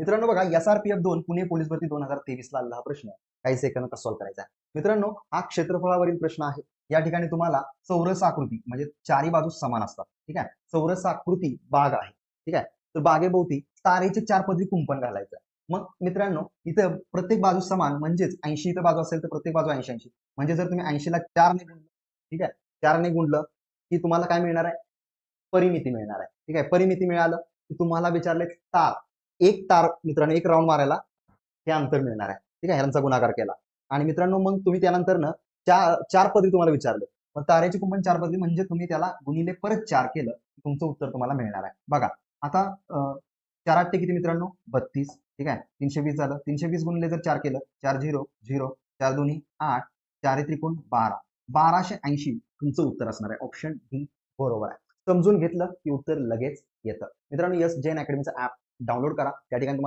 मित्रांनो बघा, SRPF 2 Pune police भरती 2023 ला आलेला हा प्रश्न काही सेकंद कसा सॉल्व्ह करायचा आहे. मित्रांनो, हा क्षेत्रफळावरील प्रश्न आहे. या ठिकाणी तुम्हाला चौरस आकृती म्हणजे चारी बाजू समान असतात. ठीक आहे, चौरस आकृती बाग आहे. ठीक आहे, तर बागेभोवती तारेचे 4 पदरी कुंपण घालायचं. मग मित्रांनो, इथं प्रत्येक बाजू समान म्हणजेच 80 इथं बाजू असेल तर प्रत्येक बाजू 80-80 म्हणजे जर तुम्ही 80 ला 4 ने गुणलं, ठीक आहे, 4 ने गुणलं की तुम्हाला काय मिळणार आहे? परिमिती मिळणार आहे. ठीक आहे, परिमिती मिळालं की तुम्हाला विचारले तार, एक तार मित्रांनो एक राऊंड मारायला हे अंतर मिळणार आहे. ठीक आहे, ह्यांचा गुणाकार केला आणि मित्रांनो मग तुम्ही त्यानंतर ना चार पदरी तुम्हाला विचारलं, मग तारेचे कुंपण 4 पदरी म्हणजे तुम्ही त्याला गुणिले परत 4 केलं तुमचं उत्तर तुम्हाला मिळणार आहे. बघा आता 4 8 किती मित्रांनो 32. ठीक आहे, 320 झालं. 320 गुणिले जर 4 केलं 4 0 0 4 2 8 4 त्रिकोण 12 1280 तुमचं उत्तर असणार आहे. ऑप्शन डी बरोबर आहे. समजून घेतलं की उत्तर लगेच येतं. मित्रांनो, यस जैन अकॅडमीचं ऍप डाउनलोड करा. त्या ठिकाणी तुम्हाला